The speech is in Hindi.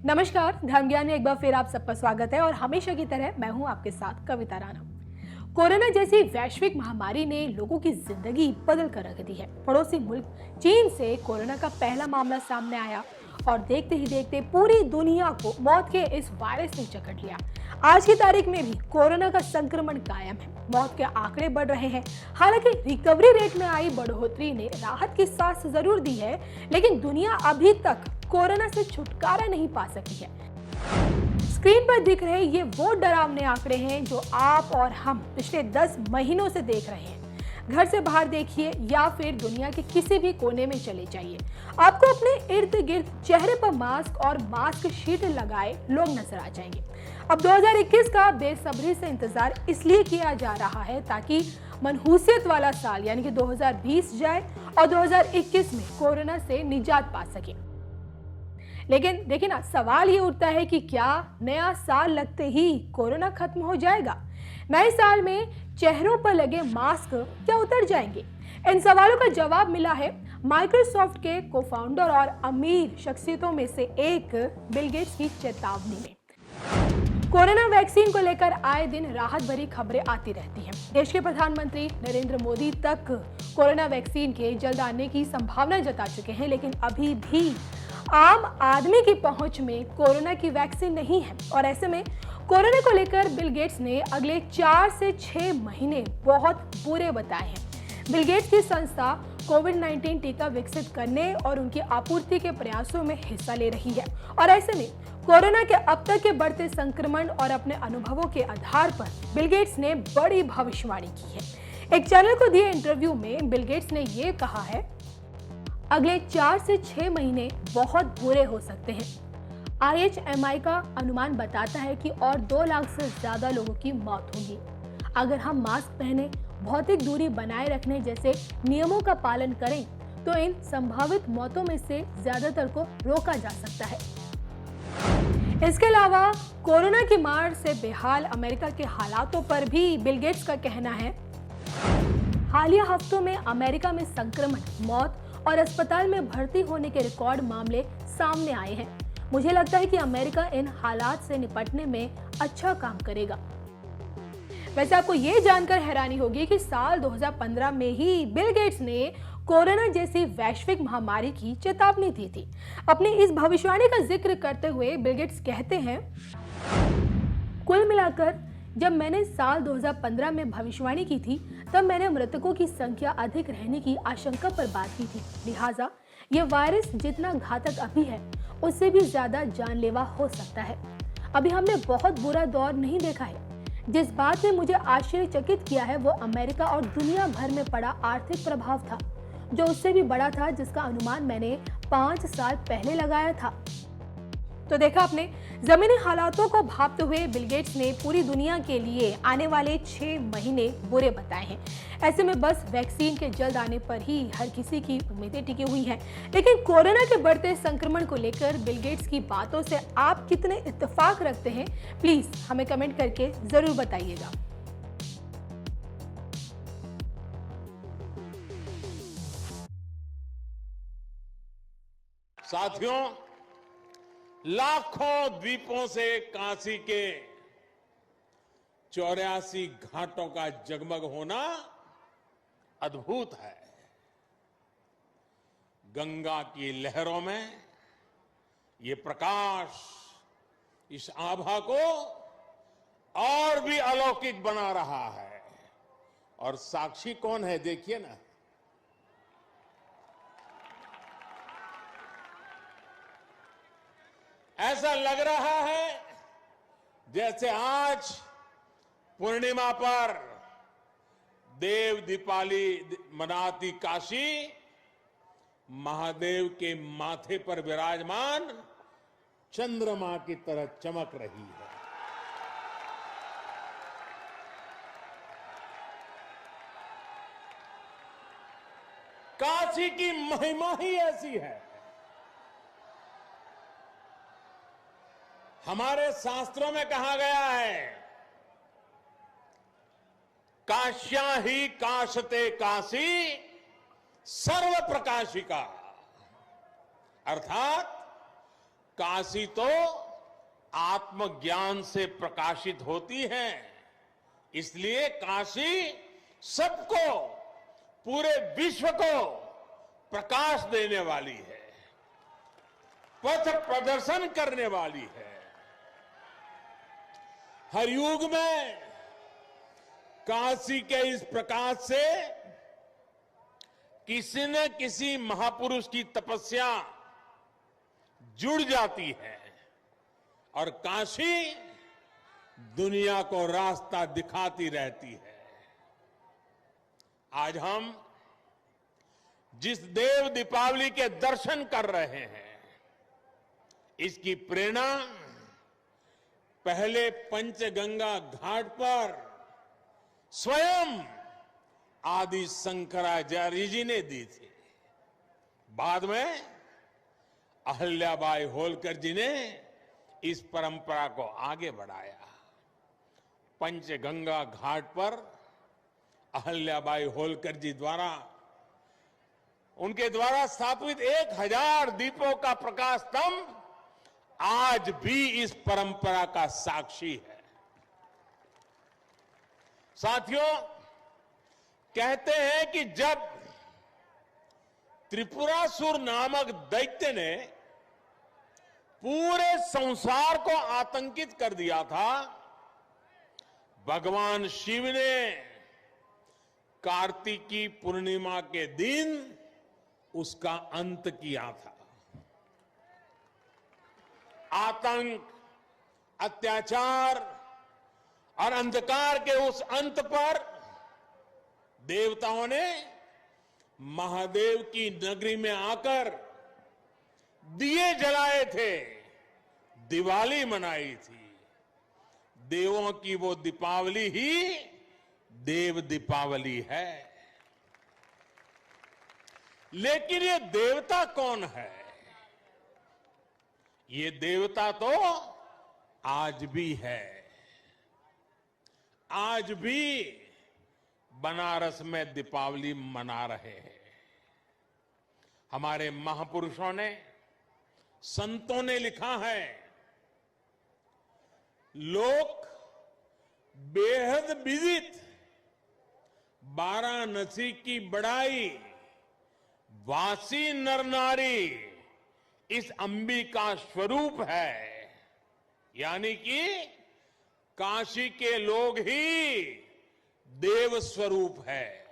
नमस्कार, धर्म ज्ञान में एक बार फिर आप सबका स्वागत है और हमेशा की तरह मैं हूं आपके साथ कविता राणा। कोरोना जैसी वैश्विक महामारी ने लोगों की जिंदगी बदल कर रख दी है। पड़ोसी मुल्क चीन से कोरोना का पहला मामला सामने आया और देखते ही देखते पूरी दुनिया को मौत के इस वायरस ने जकड़ लिया। आज की तारीख में भी कोरोना का संक्रमण कायम है, मौत के आंकड़े बढ़ रहे हैं। हालांकि रिकवरी रेट में आई बढ़ोतरी ने राहत की सांस जरूर दी है, लेकिन दुनिया अभी तक कोरोना से छुटकारा नहीं पा सकी है। स्क्रीन पर दिख रहे ये वो डरावने आंकड़े हैं जो आप और हम पिछले 10 महीनों से देख रहे हैं। घर से बाहर देखिए या फिर दुनिया के किसी भी कोने में चले जाइए, आपको अपने इर्द गिर्द चेहरे पर मास्क और मास्क शीट लगाए लोग नजर आ जाएंगे। अब 2021 का बेसब्री से इंतजार इसलिए किया जा रहा है ताकि मनहूसियत वाला साल यानी कि 2020 जाए और 2021 में कोरोना से निजात पा सके। लेकिन देखिए ना, सवाल ये उठता है कि क्या नया साल लगते ही कोरोना खत्म हो जाएगा? नए साल में चेहरों पर लगे मास्क क्या उतर जाएंगे? इन सवालों का जवाब मिला है माइक्रोसॉफ्ट के को-फाउंडर और अमीर शख्सियतों में से एक बिल गेट्स की चेतावनी में। कोरोना वैक्सीन को लेकर आए दिन राहत भरी खबरें आती रहती हैं। देश के प्रधानमंत्री नरेंद्र मोदी तक कोरोना वैक्सीन के जल्द आने की संभावना जता चुके हैं, लेकिन अभी भी आम आदमी की पहुंच में कोरोना की वैक्सीन नहीं है। और ऐसे में कोरोना को लेकर बिल गेट्स ने अगले 4 से 6 महीने बहुत बुरे बताए हैं। बिल गेट्स की संस्था कोविड-19 टीका विकसित करने और उनकी आपूर्ति के प्रयासों में हिस्सा ले रही है। और ऐसे में कोरोना के अब तक के बढ़ते संक्रमण और अपने अनुभवों के आधार पर बिल गेट्स ने बड़ी भविष्यवाणी की है। एक चैनल को दिए इंटरव्यू में बिल गेट्स ने ये कहा है, अगले 4 से 6 महीने बहुत बुरे हो सकते हैं। IHMI का अनुमान बताता है कि और 2 लाख से ज्यादा लोगों की मौत होगी। अगर हम मास्क पहने, भौतिक दूरी बनाए रखने जैसे नियमों का पालन करें तो इन संभावित मौतों में से ज्यादातर को रोका जा सकता है। इसके अलावा कोरोना की मार से बेहाल अमेरिका के हालातों पर भी बिल गेट्स का कहना है, हालिया हफ्तों में अमेरिका में संक्रमण, मौत और अस्पताल में भर्ती होने के रिकॉर्ड मामले सामने आए हैं। मुझे लगता है कि अमेरिका इन हालात से निपटने में अच्छा काम करेगा। वैसे आपको ये जानकर हैरानी होगी कि साल 2015 में ही बिल गेट्स ने कोरोना जैसी वैश्विक महामारी की चेतावनी दी थी। अपनी इस भविष्यवाणी का जिक्र करते हुए बिल गेट्स कहते हैं, कुल मिलाकर जब मैंने साल 2015 में भविष्यवाणी की थी तब मैंने मृतकों की संख्या अधिक रहने की आशंका पर बात की थी। लिहाजा ये वायरस जितना घातक अभी है उससे भी ज्यादा जानलेवा हो सकता है। अभी हमने बहुत बुरा दौर नहीं देखा है। जिस बात ने मुझे आश्चर्यचकित किया है वो अमेरिका और दुनिया भर में पड़ा आर्थिक प्रभाव था, जो उससे भी बड़ा था जिसका अनुमान मैंने 5 साल पहले लगाया था। तो देखा आपने, जमीनी हालातों को भांपते हुए बिल गेट्स ने पूरी दुनिया के लिए आने वाले 6 महीने बुरे बताए हैं। ऐसे में बस वैक्सीन के जल्द आने पर ही हर किसी की उम्मीदें टिकी हुई हैं। लेकिन कोरोना के बढ़ते संक्रमण को लेकर बिल गेट्स की बातों से आप कितने इत्तेफाक रखते हैं, प्लीज हमें कमेंट करके जरूर बताइएगा। साथियों, लाखों द्वीपों से काशी के 84 घाटों का जगमग होना अद्भुत है। गंगा की लहरों में ये प्रकाश इस आभा को और भी अलौकिक बना रहा है। और साक्षी कौन है देखिए ना, ऐसा लग रहा है जैसे आज पूर्णिमा पर देव दीपावली मनाती काशी महादेव के माथे पर विराजमान चंद्रमा की तरह चमक रही है। काशी की महिमा ही ऐसी है। हमारे शास्त्रों में कहा गया है, काश्या ही काशते काशी सर्व प्रकाशिका, अर्थात काशी तो आत्मज्ञान से प्रकाशित होती है, इसलिए काशी सबको, पूरे विश्व को प्रकाश देने वाली है, पथ प्रदर्शन करने वाली है। हर युग में काशी के इस प्रकाश से किसी न किसी महापुरुष की तपस्या जुड़ जाती है और काशी दुनिया को रास्ता दिखाती रहती है। आज हम जिस देव दीपावली के दर्शन कर रहे हैं, इसकी प्रेरणा पहले पंचगंगा घाट पर स्वयं आदि शंकराचार्य जी ने दी थी। बाद में अहल्याबाई होलकर जी ने इस परंपरा को आगे बढ़ाया। पंचगंगा घाट पर अहल्याबाई होलकर जी द्वारा, उनके द्वारा स्थापित 1000 दीपों का प्रकाश स्तंभ आज भी इस परंपरा का साक्षी है। साथियों, कहते हैं कि जब त्रिपुरासुर नामक दैत्य ने पूरे संसार को आतंकित कर दिया था, भगवान शिव ने कार्तिकी पूर्णिमा के दिन उसका अंत किया था। आतंक, अत्याचार और अंधकार के उस अंत पर देवताओं ने महादेव की नगरी में आकर दिए जलाए थे, दिवाली मनाई थी। देवों की वो दीपावली ही देव दीपावली है। लेकिन ये देवता कौन है? ये देवता तो आज भी है। आज भी बनारस में दीपावली मना रहे हैं। हमारे महापुरुषों ने, संतों ने लिखा है, लोक बेहद विदित वाराणसी की बड़ाई, वासी नर नारी इस अंबिका स्वरूप है। यानी कि काशी के लोग ही देव स्वरूप है।